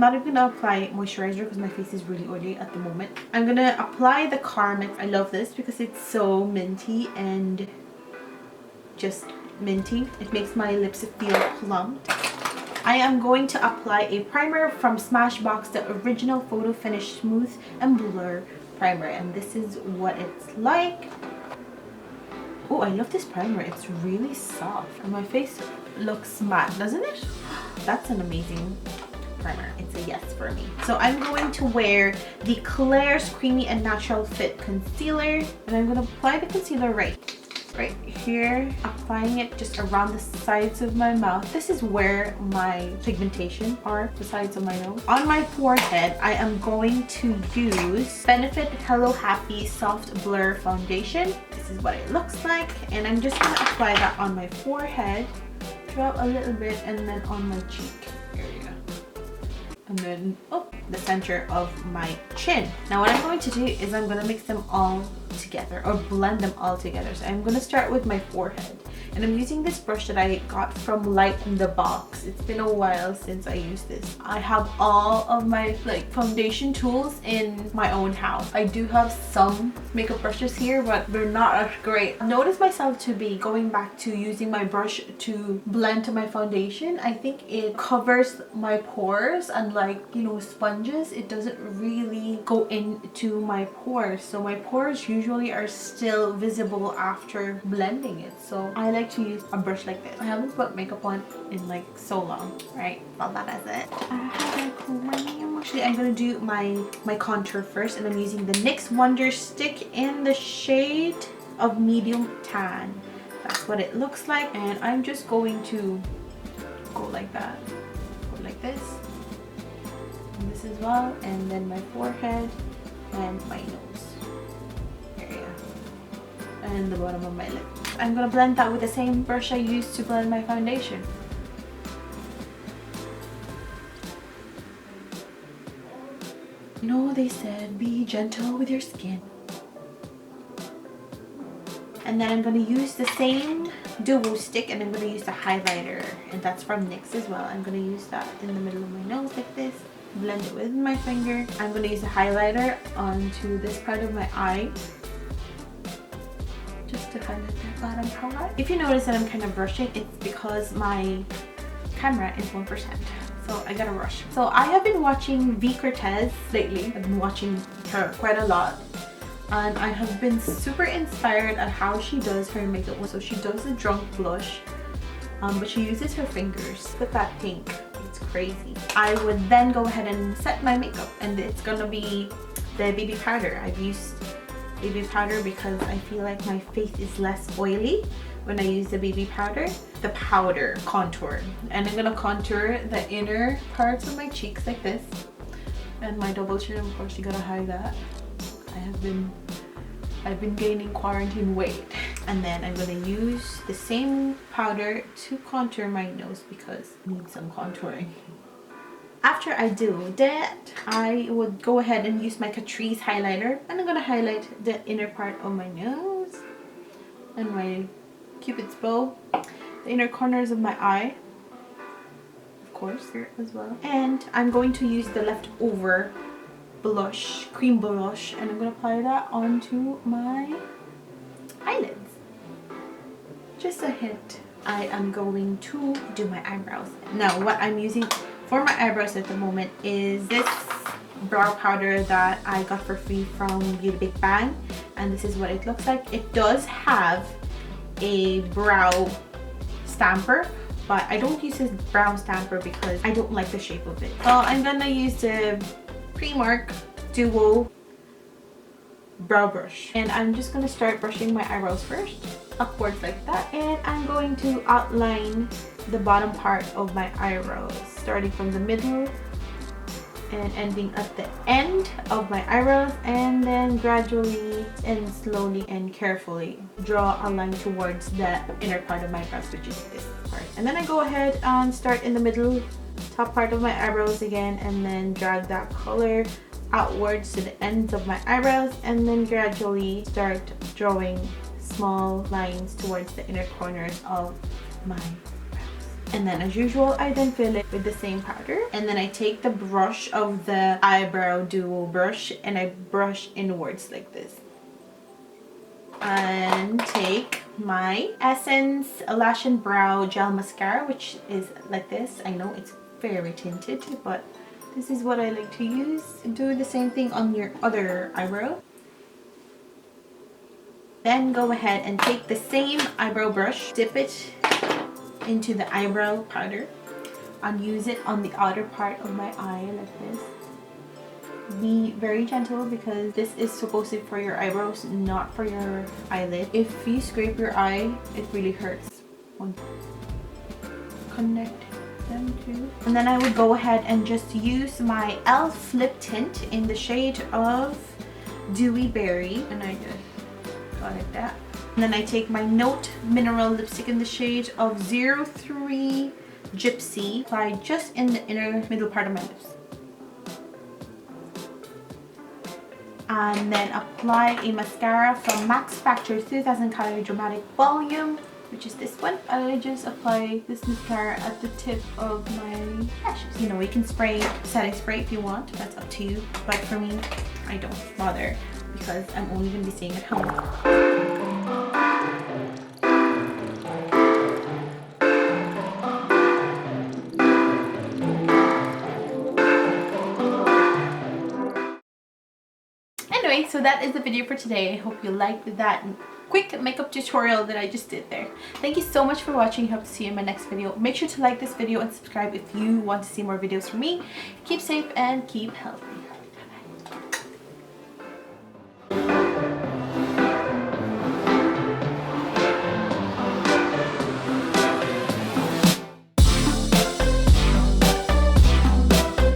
not even gonna apply moisturizer because my face is really oily at the moment. I'm gonna apply the Carmex. I love this because it's so minty and just minty. It makes my lips feel plumped. I am going to apply a primer from Smashbox, the original Photo Finish Smooth and Blur primer, and this is what it's like. Oh, I love this primer. It's really soft and my face looks matte, doesn't it? That's an amazing primer. It's a yes for me. So I'm going to wear the Klairs Creamy and Natural Fit Concealer, and I'm going to apply the concealer right here, applying it just around the sides of my mouth. This is where my pigmentation are, the sides of my nose. On my forehead, I am going to use Benefit Hello Happy Soft Blur Foundation. This is what it looks like, and I'm just going to apply that on my forehead, drop a little bit, and then on my cheek area, and then the center of my chin. Now what I'm going to do is I'm going to mix them all together, or blend them all together. So I'm going to start with my forehead, and I'm using this brush that I got from Light in the Box. It's been a while since I used this. I have all of my foundation tools in my own house. I do have some makeup brushes here, but they're not as great. I noticed myself to be going back to using my brush to blend to my foundation. I think it covers my pores, and sponges, it doesn't really go into my pores. So my pores usually are still visible after blending it. So I like to use a brush like this. I haven't put makeup on in so long, right? Well, that is it. Actually, I'm gonna do my contour first, and I'm using the NYX Wonder Stick in the shade of medium tan. That's what it looks like, and I'm just going to go like that, go like this, and this as well, and then my forehead and my nose area and the bottom of my lip. I'm gonna blend that with the same brush I used to blend my foundation. No, they said be gentle with your skin. And then I'm going to use the same duo stick, and I'm going to use the highlighter, and that's from NYX as well. I'm going to use that in the middle of my nose like this, blend it with my finger. I'm going to use the highlighter onto this part of my eye, just to highlight that bottom part. If you notice that I'm kind of rushing, it's because my camera is 1%. So I gotta rush. So I have been watching Viy Cortez lately. I've been watching her quite a lot, and I have been super inspired at how she does her makeup. So she does a drunk blush, but she uses her fingers. Look at that pink, it's crazy. I would then go ahead and set my makeup, and it's gonna be the baby powder. I've used baby powder because I feel like my face is less oily when I use the baby powder. The powder contour, and I'm gonna contour the inner parts of my cheeks like this, and my double chin. Of course you gotta hide that. I've been gaining quarantine weight. And then I'm gonna use the same powder to contour my nose because I need some contouring. After I do that, I would go ahead and use my Catrice highlighter, and I'm gonna highlight the inner part of my nose and my Cupid's bow, the inner corners of my eye, of course, here as well. And I'm going to use the leftover blush, cream blush, and I'm going to apply that onto my eyelids. Just a hint. I am going to do my eyebrows. Now, what I'm using for my eyebrows at the moment is this brow powder that I got for free from Beauty Big Bang, and this is what it looks like. It does have a brow stamper, but I don't use this brow stamper because I don't like the shape of it. So I'm gonna use the Primark Duo brow brush, and I'm just gonna start brushing my eyebrows first, upwards like that, and I'm going to outline the bottom part of my eyebrows, starting from the middle and ending at the end of my eyebrows, and then gradually and slowly and carefully draw a line towards the inner part of my brows, which is this part. And then I go ahead and start in the middle, top part of my eyebrows again, and then drag that color outwards to the ends of my eyebrows, and then gradually start drawing small lines towards the inner corners of my brows. And then as usual, I then fill it with the same powder. And then I take the brush of the eyebrow duo brush and I brush inwards like this. And take my Essence Lash and Brow Gel Mascara, which is like this. I know it's very tinted, but this is what I like to use. Do the same thing on your other eyebrow. Then go ahead and take the same eyebrow brush, dip it into the eyebrow powder, and use it on the outer part of my eye like this. Be very gentle because this is supposed to be for your eyebrows, not for your eyelid. If you scrape your eye, it really hurts. Connect them too. And then I would go ahead and just use my e.l.f. lip tint in the shade of Dewy Berry, and I just go like that. And then I take my Note Mineral lipstick in the shade of 03 Gypsy, apply just in the inner middle part of my lips. And then apply a mascara from Max Factor 2000 Calorie Dramatic Volume, which is this one. I just apply this mascara at the tip of my lashes. You know, you can spray setting spray if you want, that's up to you. But for me, I don't bother because I'm only going to be staying at home. Anyway, so that is the video for today. I hope you liked that quick makeup tutorial that I just did there. Thank you so much for watching. Hope to see you in my next video. Make sure to like this video and subscribe if you want to see more videos from me. Keep safe and keep healthy.